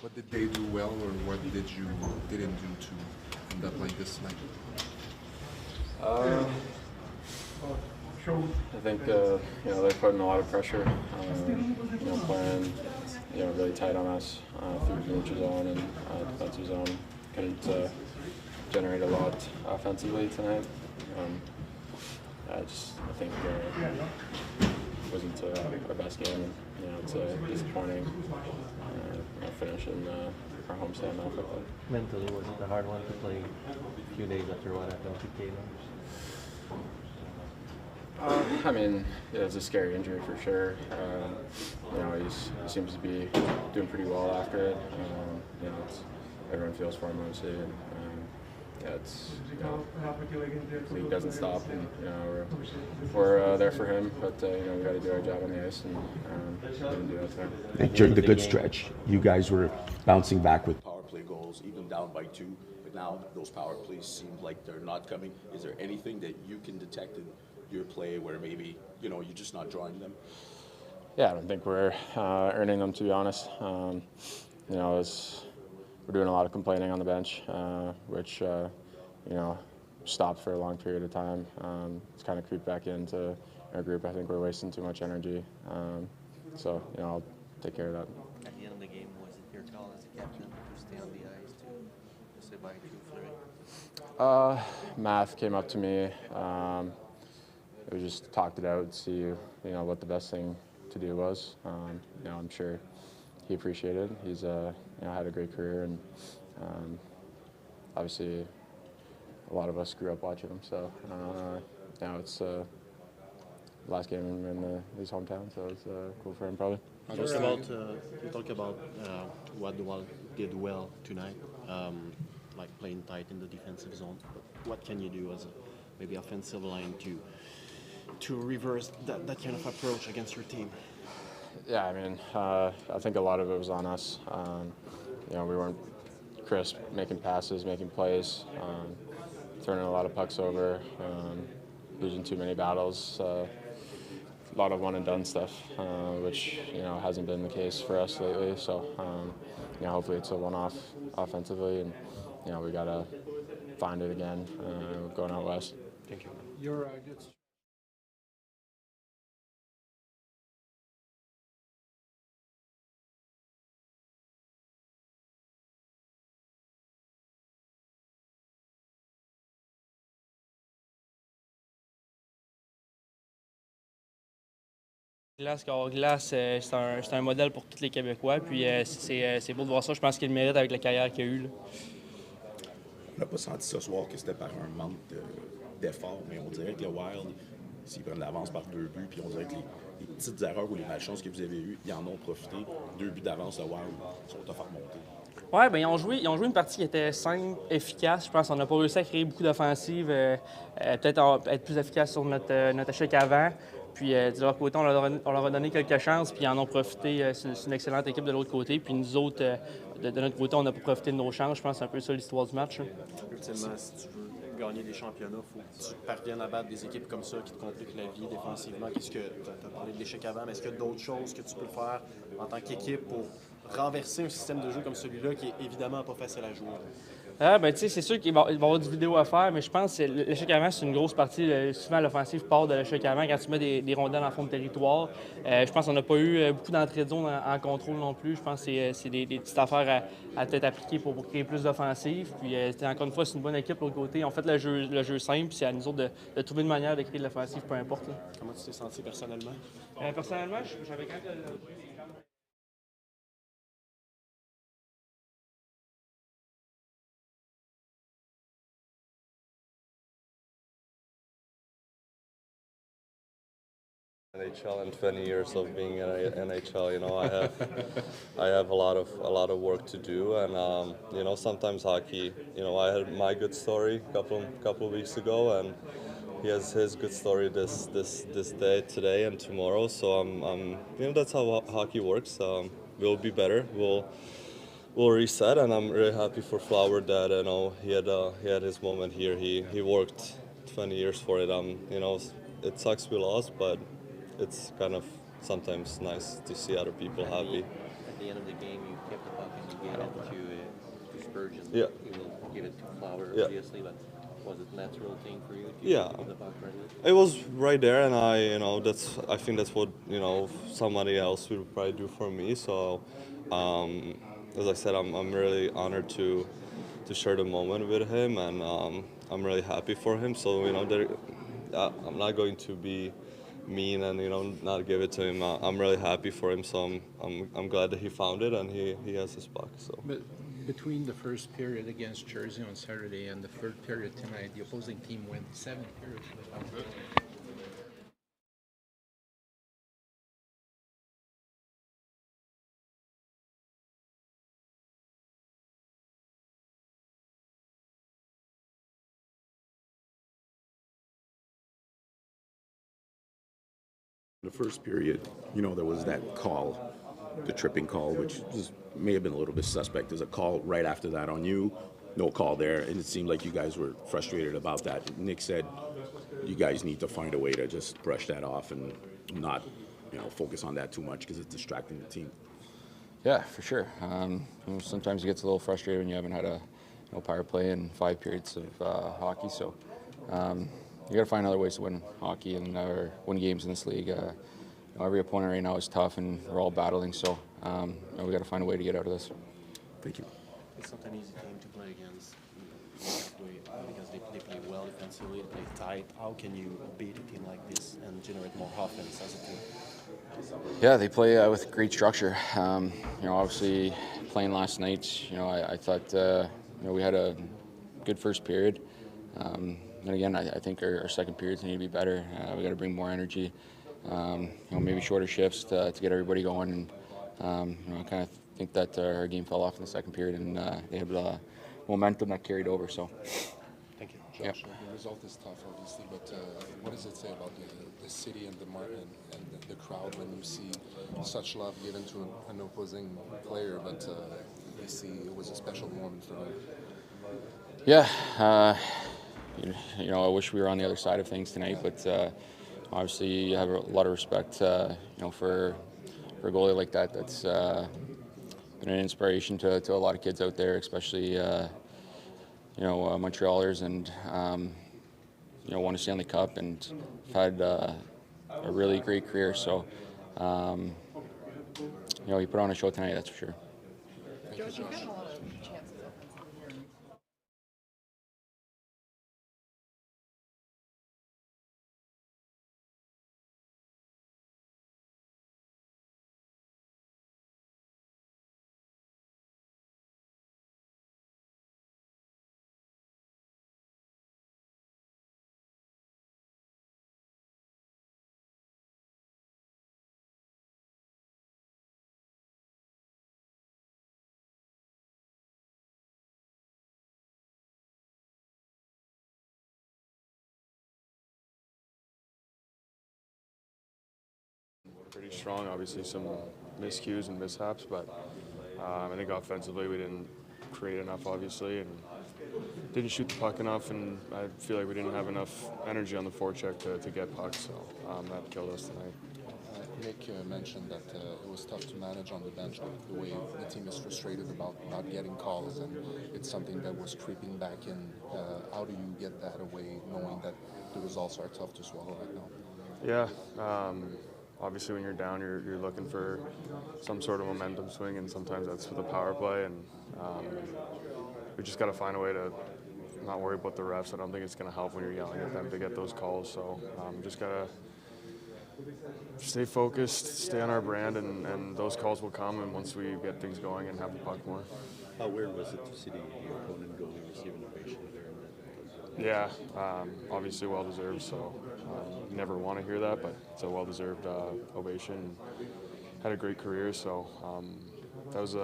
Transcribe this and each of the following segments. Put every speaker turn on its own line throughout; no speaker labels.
What did they do well, or what did you didn't do to end up like this night?
I think they're putting a lot of pressure. Playing really tight on us through the neutral zone and defensive zone. Couldn't generate a lot offensively tonight. I think it wasn't our best game. It's disappointing. Finish in our homestand off like that.
Mentally, was it a hard one to play a few days after what happened to Caleb?
It's a scary injury for sure. He seems to be doing pretty well after it. Everyone feels for him, obviously. And, the league doesn't stop, and we're there for him. But we got to do our job on the ice, and we didn't do that today.
During the good stretch, you guys were bouncing back with power play goals, even down by 2. But now those power plays seem like they're not coming. Is there anything that you can detect in your play where maybe you're just not drawing them?
Yeah, I don't think we're earning them, to be honest. We're doing a lot of complaining on the bench, which stopped for a long period of time. It's kind of creeped back into our group. I think we're wasting too much energy. I'll take care of that.
At the end of the game, was it your call as a captain to stay on the ice to say bye to Fleury?
Math came up to me. We just talked it out, see what the best thing to do was. I'm sure he appreciated it. He's had a great career, and obviously a lot of us grew up watching him. So now it's last game in his hometown, so it's cool for him probably.
You talk about what the Wild did well tonight, like playing tight in the defensive zone. But what can you do as a maybe offensive line to reverse that kind of approach against your team?
Yeah, I think a lot of it was on us. We weren't crisp, making passes, making plays, turning a lot of pucks over, losing too many battles. A lot of one-and-done stuff, which hasn't been the case for us lately. So hopefully it's a one-off offensively, and we gotta find it again going out west.
Thank you.
You're good.
Glace, Glace, c'est un modèle pour tous les Québécois. Puis c'est beau de voir ça. Je pense qu'il le mérite avec la carrière qu'il a eue.
On n'a pas senti ce soir que c'était par un manque d'effort, mais on dirait que le Wild, s'ils prennent l'avance par 2 buts, puis on dirait que les petites erreurs ou les malchances que vous avez eues, ils en ont profité. 2 buts d'avance, le Wild sont à faire monter.
Oui, ben ils ont joué une partie qui était simple, efficace. Je pense qu'on n'a pas réussi à créer beaucoup d'offensives, peut-être être plus efficace sur notre échec avant. Puis de leur côté, on leur a donné quelques chances, puis ils en ont profité. C'est une excellente équipe de l'autre côté. Puis nous autres, de notre côté, on n'a pas profité de nos chances. Je pense que c'est un peu ça l'histoire du match.
Ultimement, si tu veux gagner des championnats, il faut que tu parviennes à battre des équipes comme ça qui te compliquent la vie défensivement. Qu'est-ce que tu as parlé de l'échec avant, mais est-ce qu'il y a d'autres choses que tu peux faire en tant qu'équipe pour renverser un système de jeu comme celui-là qui est évidemment pas facile à jouer?
C'est sûr qu'il va y avoir du vidéo à faire, mais je pense que l'échec avant, c'est une grosse partie. Souvent, l'offensive part de l'échec avant quand tu mets des rondelles en fond de territoire. Je pense qu'on n'a pas eu beaucoup d'entrée de zone en contrôle non plus. Je pense que c'est des petites affaires à peut-être appliquer pour créer plus d'offensive. Puis, encore une fois, c'est une bonne équipe de l'autre côté. On fait le jeu simple, puis c'est à nous autres de trouver une manière de créer de l'offensive, peu importe.
Comment tu t'es senti personnellement?
Personnellement, j'avais quand même
NHL and 20 years of being in NHL, I have a lot of work to do, and sometimes hockey, I had my good story a couple of weeks ago, and he has his good story this day, today, and tomorrow. So I'm that's how hockey works. We'll be better. We'll reset, and I'm really happy for Flower that he had his moment here. He worked 20 years for it. It sucks we lost, but it's kind of sometimes nice to see other people happy.
At the end of the game, you kept the puck and you gave it to Spurgeon.
Yeah.
You will give it to Flower,
Yeah.
obviously, but was it a natural thing for you to
Yeah.
give the puck right away?
It was right there, and I think that's what somebody else would probably do for me. So, as I said, I'm really honored to share the moment with him, and I'm really happy for him. So I'm not going to be mean and not give it to him. I'm really happy for him. So I'm glad that he found it and he has his puck. So.
But between the first period against Jersey on Saturday and the third period tonight, the opposing team went 7 periods without goal.
The first period, there was that call, the tripping call, which may have been a little bit suspect. There's a call right after that on you, no call there, and it seemed like you guys were frustrated about that. Nick said you guys need to find a way to just brush that off and not, focus on that too much because it's distracting the team.
Yeah, for sure. Sometimes it gets a little frustrated when you haven't had a power play in 5 periods of hockey. So you got to find other ways to win hockey and win games in this league. Every opponent right now is tough, and we're all battling. So we got to find a way to get out of this.
Thank you.
It's not an easy team to play against because they play well defensively, they play tight. How can you beat a team like this and generate more offense as a team?
Yeah, they play with great structure. Obviously playing last night, I thought we had a good first period. And again, I think our second periods need to be better. We got to bring more energy. Maybe shorter shifts to get everybody going. And I kind of think that our game fell off in the second period, and they had momentum that carried over. So,
Thank you.
yep.
The result is tough, obviously, but what does it say about the city and the market and the crowd when you see such love given to an opposing player, but you see it was a special moment for them?
Yeah, I wish we were on the other side of things tonight, but obviously you have a lot of respect, for a goalie like that. That's been an inspiration to a lot of kids out there, especially Montrealers, and won a Stanley Cup and had a really great career. So he put on a show tonight, that's for sure.
George, you've gotten a lot of chances offensively.
Pretty strong, obviously some miscues and mishaps, but I think offensively we didn't create enough, obviously, and didn't shoot the puck enough, and I feel like we didn't have enough energy on the forecheck to get pucks, so that killed us tonight.
Nick mentioned that it was tough to manage on the bench, the way the team is frustrated about not getting calls, and it's something that was creeping back in. How do you get that away, knowing that the results are tough to swallow right now?
Yeah, obviously when you're down, you're looking for some sort of momentum swing, and sometimes that's with a power play, and we just got to find a way to not worry about the refs. I don't think it's going to help when you're yelling at them to get those calls, so just got to stay focused, stay on our brand, and those calls will come, and once we get things going and have the puck more.
How weird was it to see your opponent goalie receive an ovation there?
Yeah, obviously well-deserved, so you never want to hear that, but it's a well-deserved ovation. Had a great career, so that was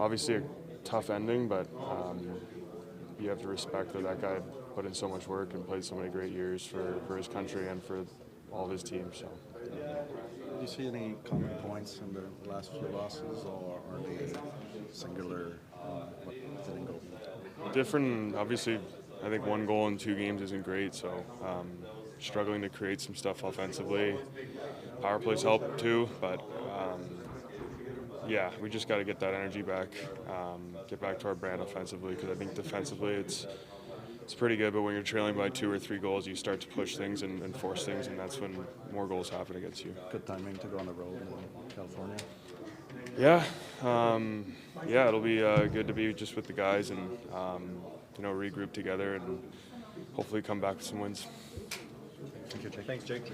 obviously a tough ending, but you have to respect that guy put in so much work and played so many great years for his country and for all of his teams. So.
Do you see any common points in the last few losses, or are they singular? What didn't go?
Different, obviously. I think 1 goal in 2 games isn't great, so struggling to create some stuff offensively. Power plays help too, but yeah, we just got to get that energy back, get back to our brand offensively, because I think defensively it's pretty good, but when you're trailing by 2 or 3 goals, you start to push things and force things, and that's when more goals happen against you.
Good timing to go on the road in California.
Yeah, yeah, it'll be good to be just with the guys and regroup together and hopefully come back with some wins.
Thank you, Jake.
Thanks, Jake.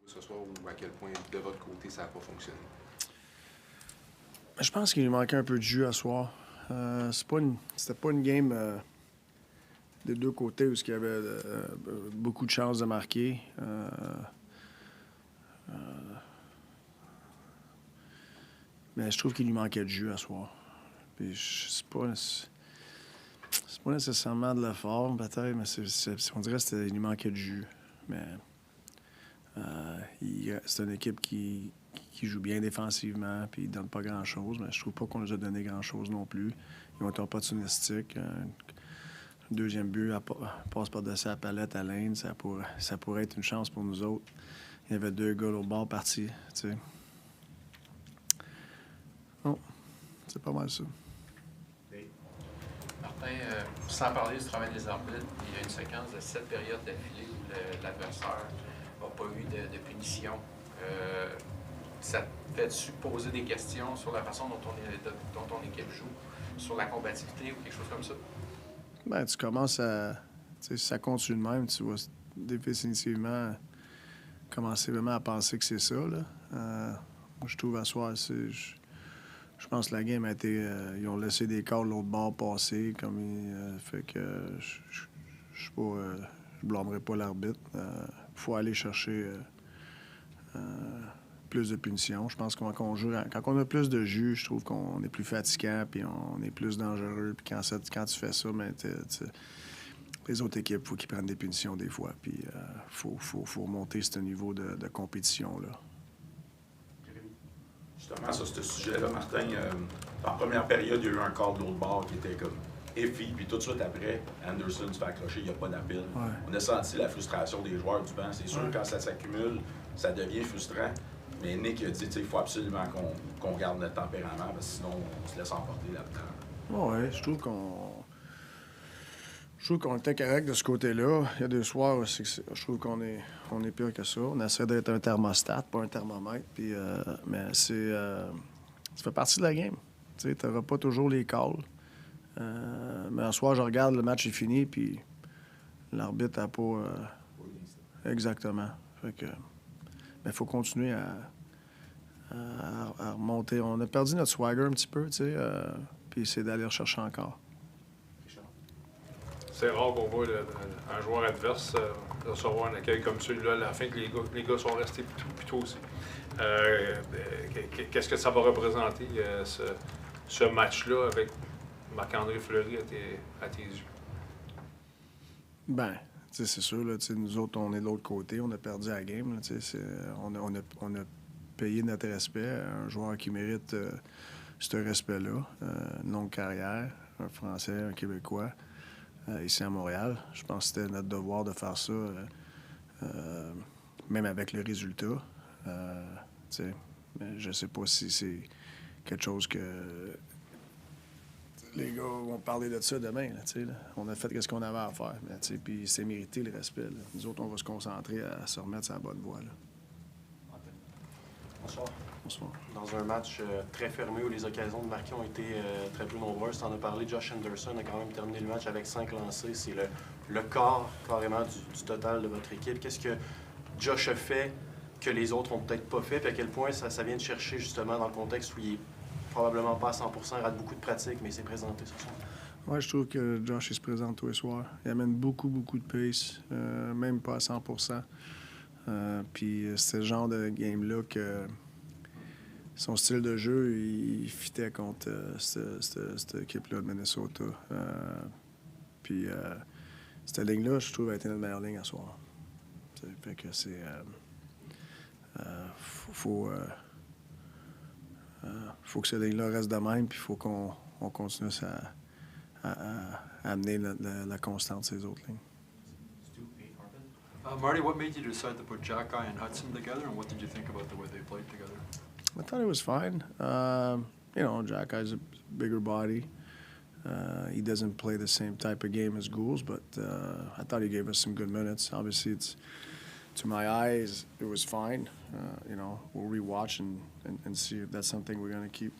Ce soir, ou à quel point de votre côté ça n'a pas fonctionné?
Je pense qu'il lui manquait un peu de jus à soir. C'était pas une game des deux côtés où il y avait beaucoup de chances de marquer. Mais je trouve qu'il lui manquait de jus à soir. Puis c'est pas nécessairement de l'effort, peut-être, mais on dirait qu'il lui manquait de jus. Mais c'est une équipe qui joue bien défensivement, puis ils ne donnent pas grand-chose, mais je trouve pas qu'on nous a donné grand-chose non plus. Ils ont été opportunistiques. Le deuxième but, passe par-dessus la palette à l'Inde, ça pourrait être une chance pour nous autres. Il y avait 2 gars au bord partis, tu sais. Bon, c'est pas mal ça.
Martin, sans parler du travail des arbitres, il y a une séquence de 7 périodes d'affilée où l'adversaire n'a pas eu de punition. Ça te fait-tu poser des questions sur la façon dont ton équipe joue, sur la combativité ou quelque chose comme ça?
Ben, tu commences à... Si ça continue de même, tu vas définitivement commencer vraiment à penser que c'est ça, là. Moi, je trouve à soir, je pense que la game a été... ils ont laissé des calls de l'autre bord passer, fait que je sais pas... je blâmerai pas l'arbitre. Faut aller chercher plus de punitions. Je pense que quand on a plus de jus, je trouve qu'on est plus fatigant, puis on est plus dangereux. Puis quand tu fais ça, ben, les autres équipes, il faut qu'ils prennent des punitions des fois. Puis faut remonter ce niveau de compétition-là.
Justement, sur ce sujet-là, Martin, en première période, il y a eu un quart de l'autre bord qui était comme effi, puis tout de suite après, Anderson se fait accrocher, il n'y a pas d'appel.
Ouais.
On a senti la frustration des joueurs du banc. C'est sûr, quand ça s'accumule, ça devient frustrant. Mais Nick a dit qu'il faut absolument qu'on garde notre tempérament, parce que sinon, on se laisse emporter là-dedans.
Oui, je trouve qu'on était correct de ce côté-là. Il y a des soirs où je trouve qu'on est pire que ça. On essaie d'être un thermostat, pas un thermomètre. Puis, mais ça fait partie de la game. Tu sais, n'auras pas toujours les calls. Mais un soir, je regarde, le match est fini, puis l'arbitre n'a pas... exactement. Fait que... Mais il faut continuer à remonter. On a perdu notre swagger un petit peu, tu sais, puis essayer d'aller rechercher encore.
C'est rare qu'on voit un joueur adverse recevoir un accueil comme celui-là à la fin que les gars sont restés puis toi aussi. Qu'est-ce que ça va représenter, ce match-là, avec Marc-André Fleury à tes yeux?
Ben, c'est sûr, là, nous autres, on est de l'autre côté. On a perdu la game. Là, on a payé notre respect à un joueur qui mérite ce respect-là. Une longue carrière, un Français, un Québécois, ici à Montréal. Je pense que c'était notre devoir de faire ça, même avec le résultat. Mais je sais pas si c'est quelque chose que... Les gars vont parler de ça demain. Là. On a fait ce qu'on avait à faire. Puis c'est mérité le respect. Là. Nous autres, on va se concentrer à se remettre sur la bonne voie. Là.
Bonsoir.
Bonsoir.
Dans un match très fermé où les occasions de marquer ont été très peu nombreuses, tu en as parlé, Josh Anderson a quand même terminé le match avec 5 lancés. C'est le quart carrément du total de votre équipe. Qu'est-ce que Josh a fait que les autres n'ont peut-être pas fait? Puis à quel point ça vient de chercher justement dans le contexte où il est probablement pas à 100%, il rate beaucoup de pratiques, mais il s'est présenté ce soir.
Oui, je trouve que Josh il se présente tous les soirs. Il amène beaucoup de pace, même pas à 100%. Puis c'est le genre de game-là que son style de jeu, il fitait contre cette équipe-là de Minnesota. Puis cette ligne-là, je trouve, a été notre meilleure ligne à soir. Fait que c'est... faut que cette ligne-là reste de même, puis il faut qu'on continue à amener la constante de ces autres lignes.
Marty, what made you decide to put Jack and Hudson together, and what did you think about the way they played together?
I thought it was fine. Jack has a bigger body. He doesn't play the same type of game as Gould, but I thought he gave us some good minutes. Obviously, to my eyes, it was fine. We'll rewatch and see if that's something we're going to keep.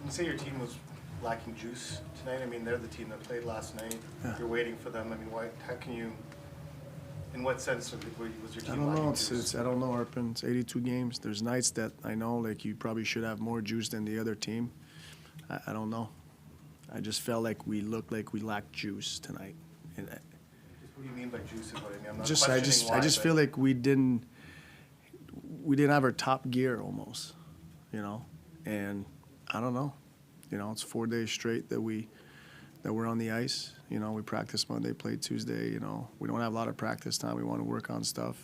You say your team was lacking juice tonight. I mean, they're the team that played last night.
Yeah.
You're waiting for them. I mean, how can you In what sense was your team
I don't know.
lacking juice?
I don't know, Harpin. It's 82 games. There's nights that I know like you probably should have more juice than the other team. I don't know. I just felt like we looked like we lacked juice tonight. And
What do you mean by juice is what I mean? I'm not
I
questioning
just
why,
feel
but-
like we didn't have our top gear almost, you know. And I don't know. You know, it's 4 days straight that we're on the ice. You know, we practice Monday, play Tuesday. You know, we don't have a lot of practice time. We want to work on stuff.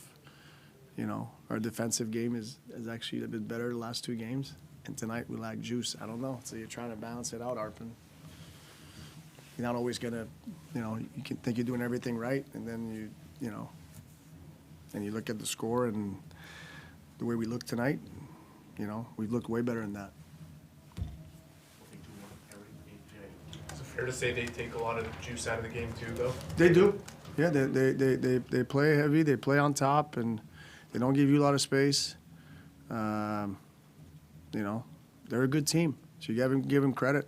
You know, our defensive game is actually a bit better the last 2 games. And tonight we lack juice. I don't know. So you're trying to balance it out, Arpin. You're not always gonna, you know, you can think you're doing everything right, and then you know, and you look at the score and the way we look tonight. You know, we've looked way better than that.
Is it fair to say they take a lot of juice out of the game too, though?
They do. Yeah, they play heavy. They play on top, and they don't give you a lot of space. You know, they're a good team, so you give them credit.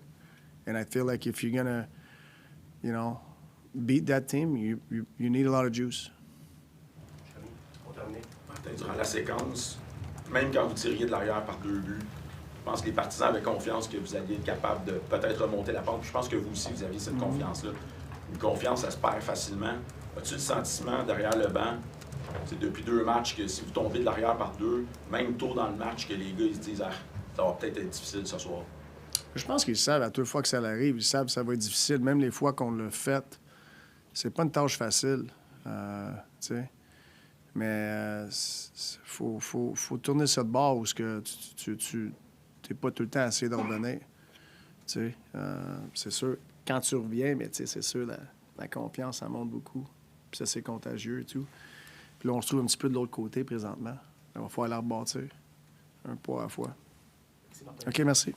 And I feel like if you're gonna, you know, beat that team, you need a lot of juice.
Durant la séquence, même quand vous tiriez de l'arrière par 2 buts, je pense que les partisans avaient confiance que vous alliez être capable de peut-être remonter la pente. Puis je pense que vous aussi, vous aviez cette confiance-là. Une confiance, ça se perd facilement. As-tu le sentiment derrière le banc, c'est depuis 2 matchs, que si vous tombez de l'arrière par 2, même tôt dans le match, que les gars ils se disent ça va peut-être être difficile ce soir?
Je pense qu'ils savent à 2 fois que ça arrive, ils savent que ça va être difficile. Même les fois qu'on l'a fait, c'est pas une tâche facile. Tu sais. Mais faut tourner ça de bord où tu n'es pas tout le temps à essayer de revenir. Tu sais, c'est sûr, quand tu reviens, mais tu sais, c'est sûr, la confiance, ça monte beaucoup. Puis ça, c'est contagieux et tout. Puis là, on se trouve un petit peu de l'autre côté présentement. Il va falloir la rebâtir, un pas à la fois. OK, merci.